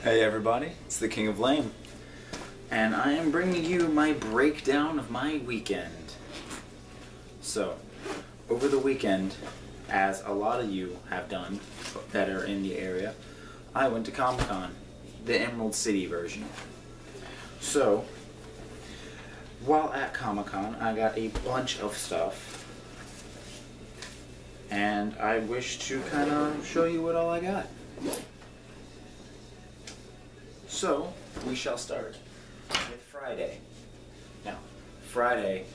Hey everybody, it's the King of Lame, and I am bringing you my breakdown of my weekend. So, over the weekend, as a lot of you have done that are in the area, I went to Comic-Con, the Emerald City version. So, while at Comic-Con, I got a bunch of stuff, and I wish to kind of show you what all I got. So, we shall start with Friday. Now, Friday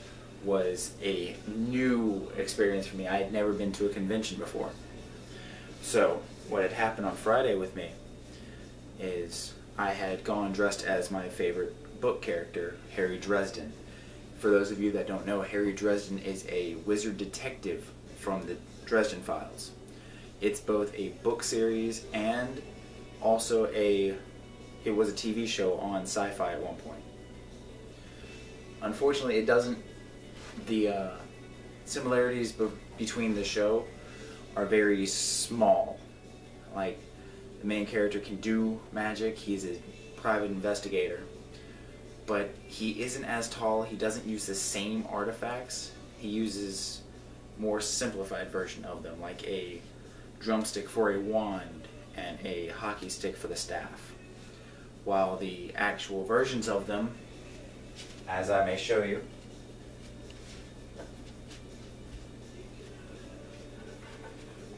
was a new experience for me. I had never been to a convention before. So, what had happened on Friday with me is I had gone dressed as my favorite book character, Harry Dresden. For those of you that don't know, Harry Dresden is a wizard detective from the Dresden Files. It's both a book series and also it was a TV show on Sci-Fi at one point. Unfortunately, it doesn't. The similarities between the show are very small. Like, the main character can do magic. He's a private investigator, but he isn't as tall. He doesn't use the same artifacts. He uses more simplified version of them, like a drumstick for a wand and a hockey stick for the staff. While the actual versions of them, as I may show you,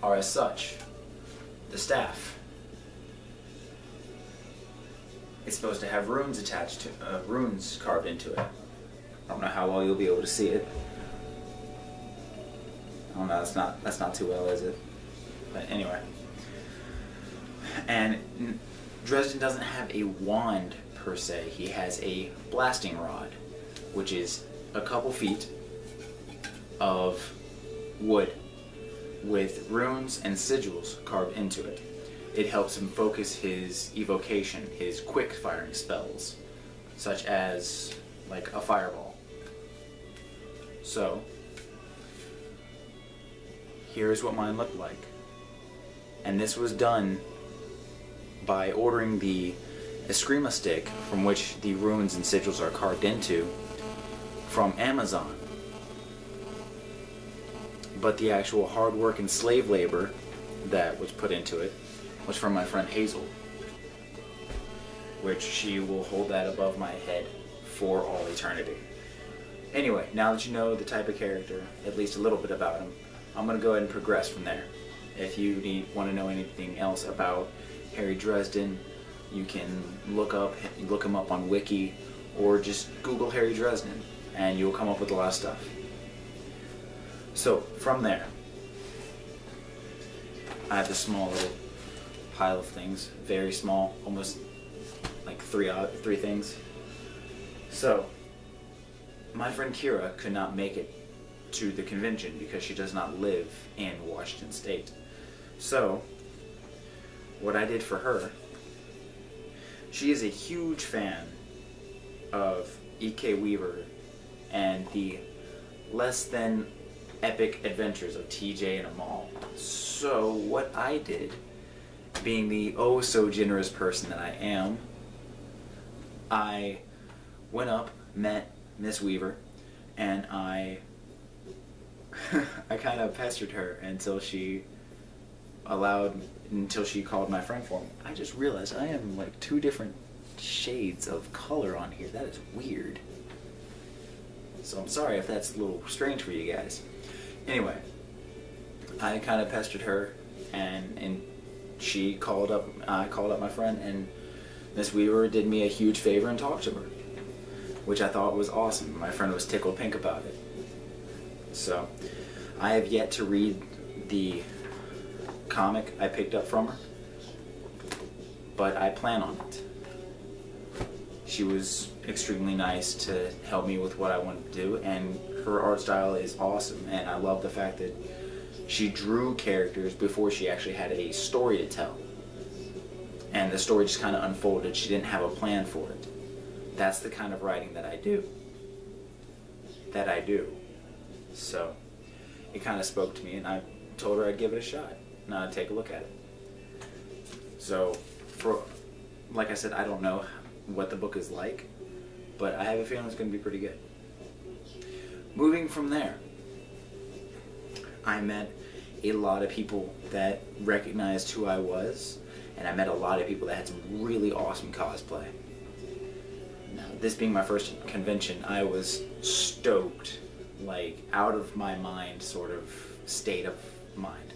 are as such. The staff is supposed to have runes attached to, runes carved into it. I don't know how well you'll be able to see it. I don't know, that's not too well, is it? But anyway. And Dresden doesn't have a wand per se. He has a blasting rod, which is a couple feet of wood with runes and sigils carved into it. It helps him focus his evocation, his quick firing spells, such as like a fireball. So, here's what mine looked like. And this was done by ordering the Eccc stick, from which the runes and sigils are carved into, from Amazon. But the actual hard work and slave labor that was put into it was from my friend Hazel, which she will hold that above my head for all eternity. Anyway, now that you know the type of character, at least a little bit about him, I'm going to go ahead and progress from there. If you want to know anything else about Harry Dresden, you can look him up on Wiki, or just Google Harry Dresden, and you'll come up with a lot of stuff. So, from there, I have this small little pile of things, very small, almost like three things. So, my friend Kira could not make it to the convention because she does not live in Washington State. So, what I did for her, she is a huge fan of E.K. Weaver and the less than epic adventures of TJ and Amal. So what I did, being the oh so generous person that I am, I went up, met Miss Weaver, and I kind of pestered her until she called my friend for me. I just realized I am like two different shades of color on here. That is weird. So I'm sorry if that's a little strange for you guys. Anyway, I kind of pestered her, and she called up. I called up my friend, and Miss Weaver did me a huge favor and talked to her, which I thought was awesome. My friend was tickled pink about it. So I have yet to read the comic I picked up from her, but I plan on it. She was extremely nice to help me with what I wanted to do, and her art style is awesome, and I love the fact that she drew characters before she actually had a story to tell, and the story just kind of unfolded. She didn't have a plan for it. That's the kind of writing that I do. So it kind of spoke to me, and I told her I'd give it a shot and I'd take a look at it. So for like I said, I don't know what the book is like, but I have a feeling it's going to be pretty good. Moving from there, I met a lot of people that recognized who I was, and I met a lot of people that had some really awesome cosplay. Now, this being my first convention, I was stoked, like out of my mind sort of state of mind.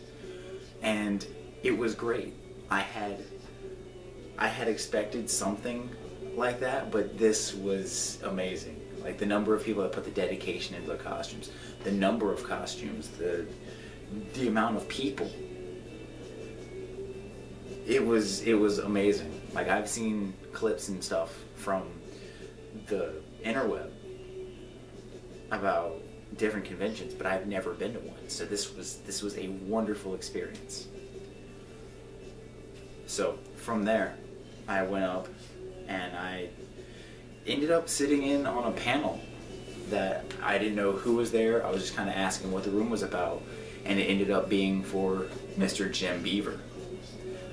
And it was great. I had expected something like that, but this was amazing. Like the number of people that put the dedication into their costumes, the number of costumes, the amount of people. It was amazing. Like I've seen clips and stuff from the interweb about different conventions, but I've never been to one. So this was a wonderful experience. So from there, I went up and I ended up sitting in on a panel that I didn't know who was there. I was just kind of asking what the room was about, and it ended up being for Mr. Jim Beaver.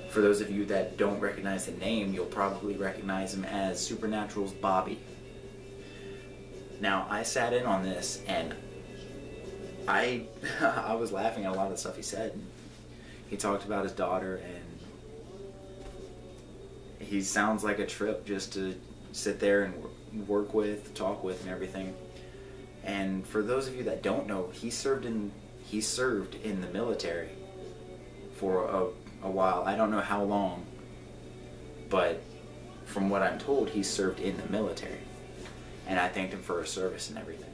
For those of you that don't recognize the name, you'll probably recognize him as Supernatural's Bobby. Now, I sat in on this, and I was laughing at a lot of the stuff he said. He talked about his daughter, and he sounds like a trip just to sit there and work with, talk with, and everything. And for those of you that don't know, he served in the military for a while. I don't know how long, but from what I'm told, he served in the military. And I thanked him for his service and everything.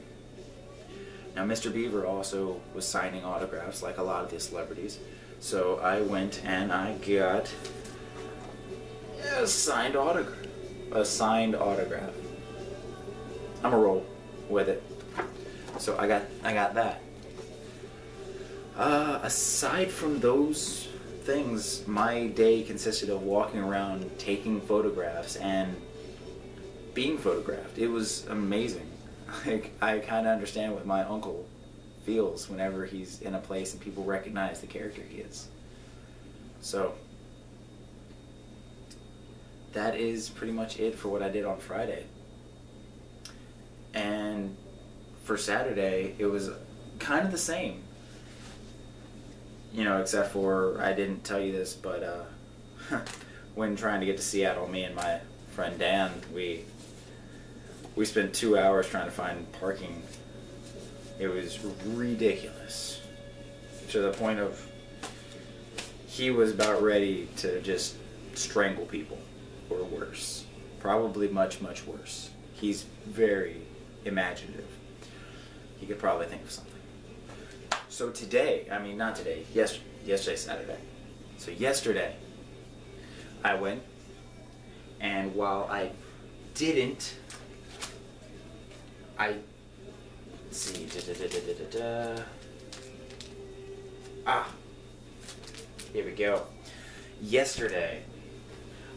Now, Mr. Beaver also was signing autographs like a lot of the celebrities. So I went and I got a signed autograph. I'm gonna roll with it. So I got that. Aside from those things, my day consisted of walking around, taking photographs, and being photographed. It was amazing. Like, I kind of understand what my uncle feels whenever he's in a place and people recognize the character he is. So that is pretty much it for what I did on Friday. And for Saturday, it was kind of the same. You know, except for, I didn't tell you this, but when trying to get to Seattle, me and my friend Dan, we spent 2 hours trying to find parking. It was ridiculous. To the point of, he was about ready to just strangle people, or worse. Probably much, much worse. He's very imaginative. He could probably think of something. So today, I mean not today, yesterday, Saturday. So yesterday, I went, and while I didn't, let's see, here we go. Yesterday,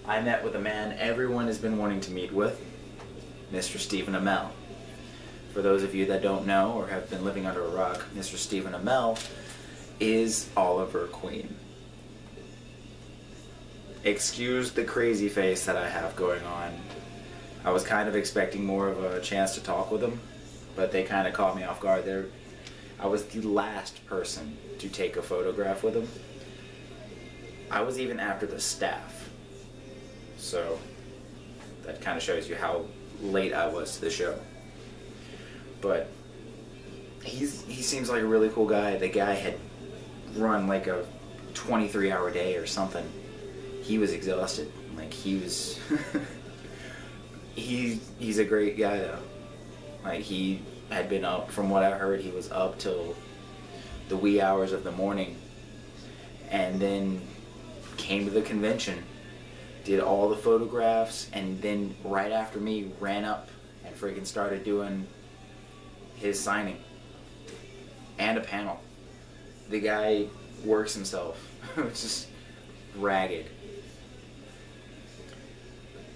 I met with a man everyone has been wanting to meet with, Mr. Stephen Amell. For those of you that don't know or have been living under a rock, Mr. Stephen Amell is Oliver Queen. Excuse the crazy face that I have going on. I was kind of expecting more of a chance to talk with him, but they kind of caught me off guard there. I was the last person to take a photograph with him. I was even after the staff. So that kind of shows you how late I was to the show. But he seems like a really cool guy. The guy had run like a 23-hour day or something. He was exhausted. Like, he was he's a great guy though. Like, he had been up, from what I heard, he was up till the wee hours of the morning, and then came to the convention, did all the photographs, and then right after me ran up and freaking started doing his signing and a panel. The guy works himself. It's just ragged.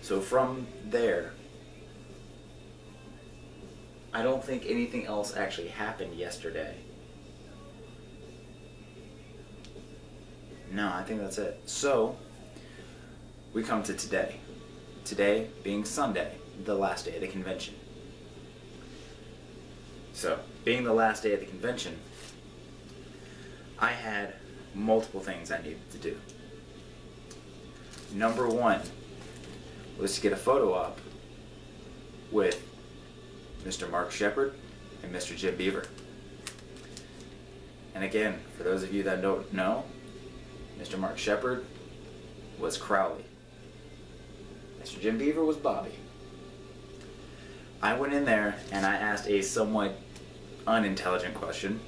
So from there, I don't think anything else actually happened yesterday. No, I think that's it. So we come to today. today being Sunday, the last day of the convention. So, being the last day of the convention, I had multiple things I needed to do. Number one was to get a photo op with Mr. Mark Shepard and Mr. Jim Beaver. And again, for those of you that don't know, Mr. Mark Shepard was Crowley. Mr. Jim Beaver was Bobby. I went in there and I asked a somewhat unintelligent question.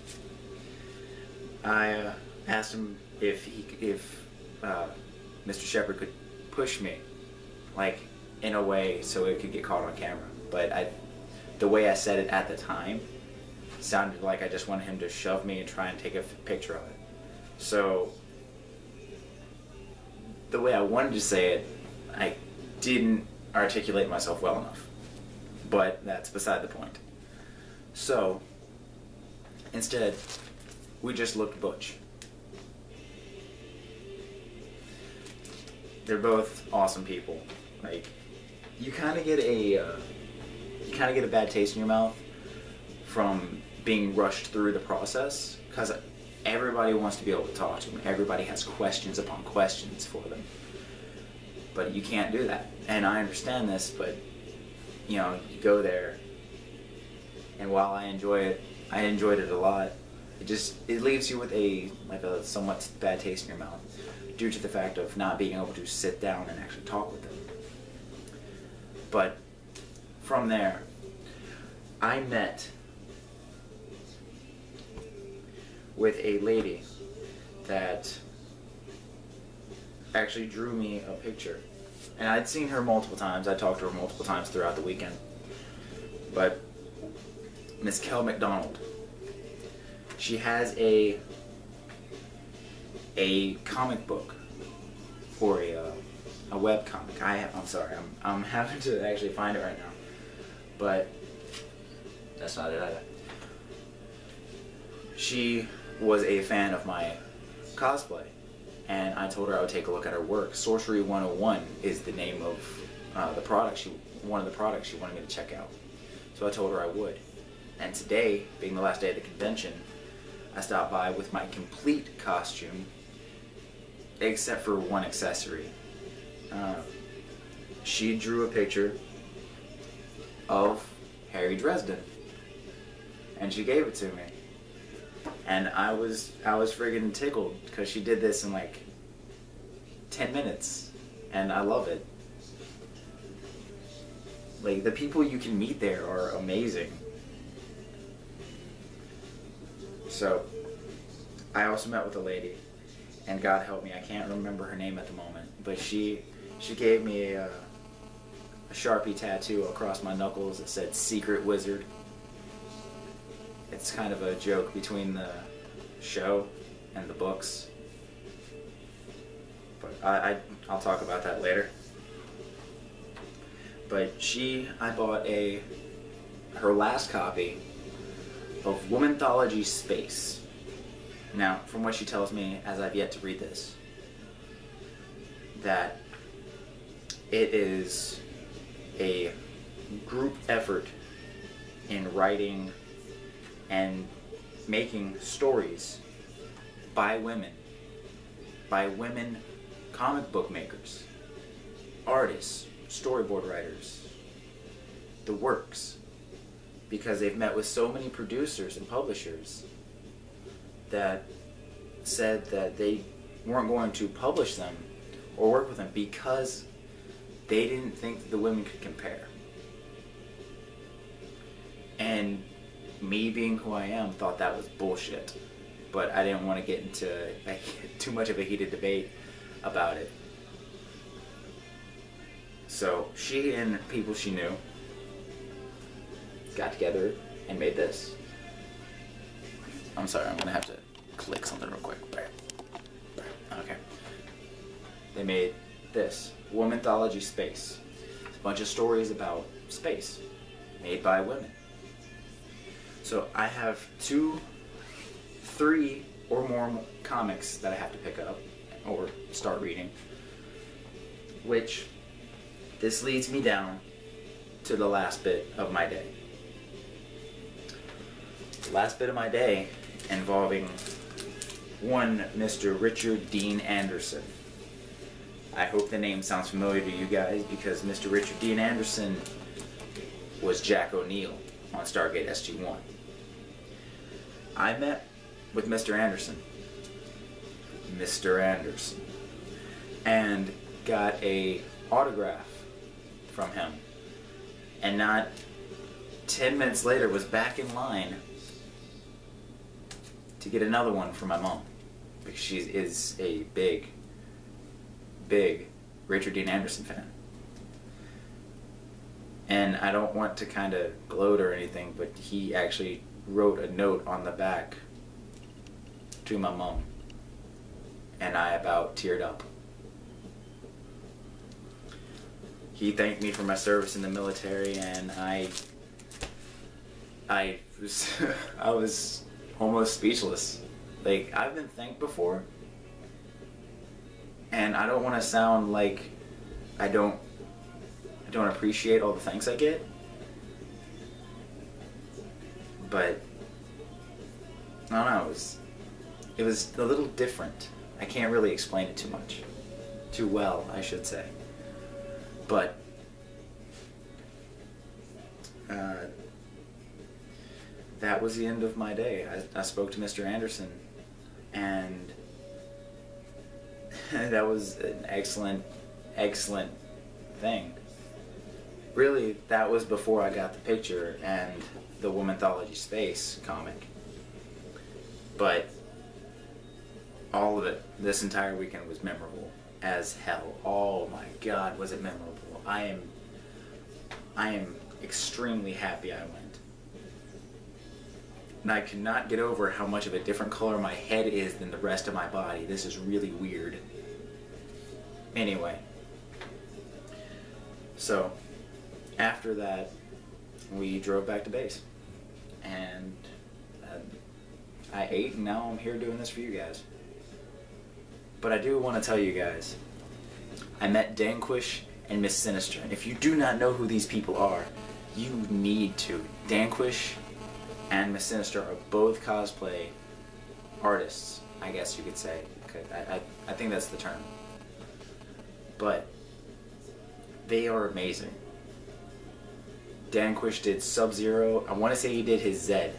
I asked him if Mr. Shepard could push me, like in a way so it could get caught on camera. But the way I said it at the time sounded like I just wanted him to shove me and try and take a picture of it. So the way I wanted to say it, I didn't articulate myself well enough. But that's beside the point. So instead, we just looked butch. They're both awesome people. Like, you kind of get a bad taste in your mouth from being rushed through the process, because everybody wants to be able to talk to them. Everybody has questions upon questions for them. But you can't do that. And I understand this, but you know, you go there, and while I enjoyed it a lot, it leaves you with a somewhat bad taste in your mouth due to the fact of not being able to sit down and actually talk with them. But from there, I met with a lady that actually drew me a picture. And I'd seen her multiple times. I talked to her multiple times throughout the weekend. But Miss Kel McDonald, she has a comic book, or a web comic. I'm sorry, I'm having to actually find it right now, but that's not it either. She was a fan of my cosplay, and I told her I would take a look at her work. Sorcery 101 is the name of one of the products she wanted me to check out. So I told her I would. And today, being the last day of the convention, I stopped by with my complete costume, except for one accessory. She drew a picture of Harry Dresden, and she gave it to me. And I was friggin' tickled, because she did this in like 10 minutes, and I love it. Like, the people you can meet there are amazing. So, I also met with a lady, and God help me, I can't remember her name at the moment, but she gave me a Sharpie tattoo across my knuckles that said Secret Wizard. It's kind of a joke between the show and the books, but I'll talk about that later. But I bought her last copy of Womanthology Space. Now, from what she tells me, as I've yet to read this, that it is a group effort in writing and making stories by women comic book makers, artists, storyboard writers, the works, because they've met with so many producers and publishers that said that they weren't going to publish them or work with them because they didn't think that the women could compare. And me being who I am thought that was bullshit, but I didn't want to get into too much of a heated debate about it. So she and people she knew got together and made this. I'm sorry, I'm gonna have to click something real quick. Okay. They made this, Womanthology Space. It's a bunch of stories about space, made by women. So I have 2, 3 or more comics that I have to pick up or start reading, which this leads me down to the last bit of my day. The last bit of my day involving one Mr. Richard Dean Anderson. I hope the name sounds familiar to you guys because Mr. Richard Dean Anderson was Jack O'Neill on Stargate SG-1. I met with Mr. Anderson, and got a autograph from him, and not 10 minutes later was back in line to get another one for my mom, because she is a big Richard Dean Anderson fan. And I don't want to kind of gloat or anything, but he actually wrote a note on the back to my mom, and I about teared up. He thanked me for my service in the military, and I was almost speechless. Like, I've been thanked before, and I don't want to sound like I don't appreciate all the thanks I get, but I don't know, it was a little different. I can't really explain it too well, I should say. But that was the end of my day. I spoke to Mr. Anderson, and that was an excellent thing. Really, that was before I got the picture and the Womanthology Space comic. But all of it, this entire weekend was memorable as hell. Oh my God, was it memorable. I am extremely happy I went. And I cannot get over how much of a different color my head is than the rest of my body. This is really weird. Anyway, so after that, we drove back to base, and I ate, and now I'm here doing this for you guys. But I do want to tell you guys, I met Danquish and Miss Sinister. If you do not know who these people are, you need to. Danquish and Miss Sinister are both cosplay artists, I guess you could say. I think that's the term. But they are amazing. Danquish did Sub-Zero. I want to say he did his Zed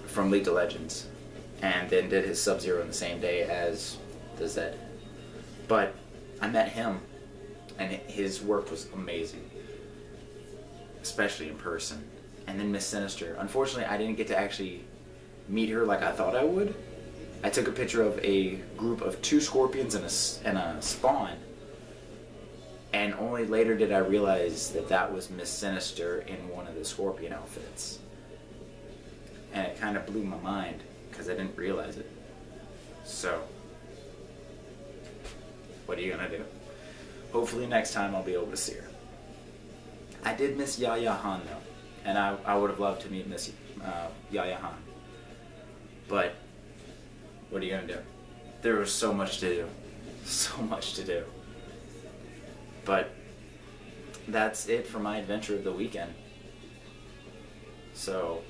from League of Legends, and then did his Sub-Zero in the same day as the Zed. But I met him, and his work was amazing, especially in person. And then Miss Sinister. Unfortunately, I didn't get to actually meet her like I thought I would. I took a picture of a group of 2 scorpions and a spawn, and only later did I realize that that was Miss Sinister in one of the scorpion outfits. And it kind of blew my mind, because I didn't realize it. So, what are you gonna do? Hopefully next time I'll be able to see her. I did miss Yaya Han though, and I would have loved to meet Miss Yaya Han. But, what are you gonna do? There was so much to do. So much to do. But, that's it for my adventure of the weekend. So,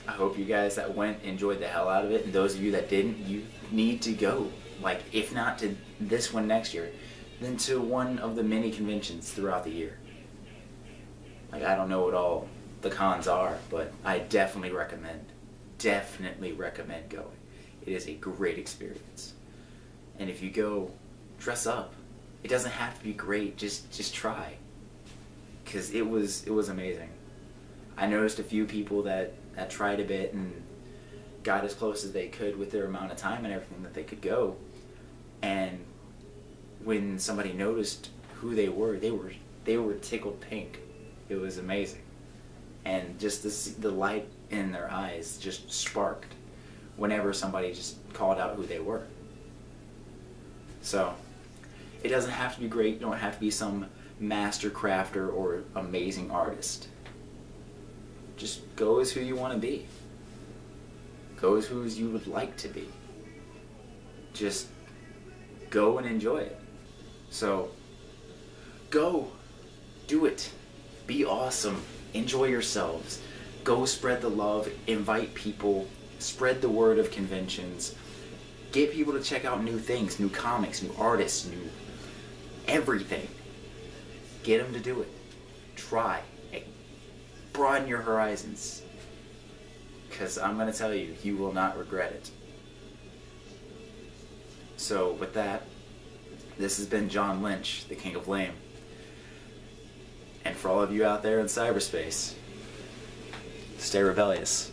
I hope you guys that went enjoyed the hell out of it, and those of you that didn't, you need to go. Like, if not to this one next year, then to one of the many conventions throughout the year. Like, I don't know what all the cons are, but I definitely recommend going. It is a great experience. And if you go, dress up. It doesn't have to be great, just try. Because it was amazing. I noticed a few people that tried a bit and got as close as they could with their amount of time and everything that they could go. And when somebody noticed who they were tickled pink. It was amazing. And just the light in their eyes just sparked whenever somebody just called out who they were. So, it doesn't have to be great. You don't have to be some master crafter or amazing artist. Just go as who you want to be. Go as who you would like to be. Just go and enjoy it. So, go. Do it. Be awesome. Enjoy yourselves. Go spread the love. Invite people. Spread the word of conventions. Get people to check out new things, new comics, new artists, new everything. Get them to do it. Try. Broaden your horizons. Because I'm going to tell you, you will not regret it. So with that, this has been John Lynch, the King of Lame. And for all of you out there in cyberspace, stay rebellious.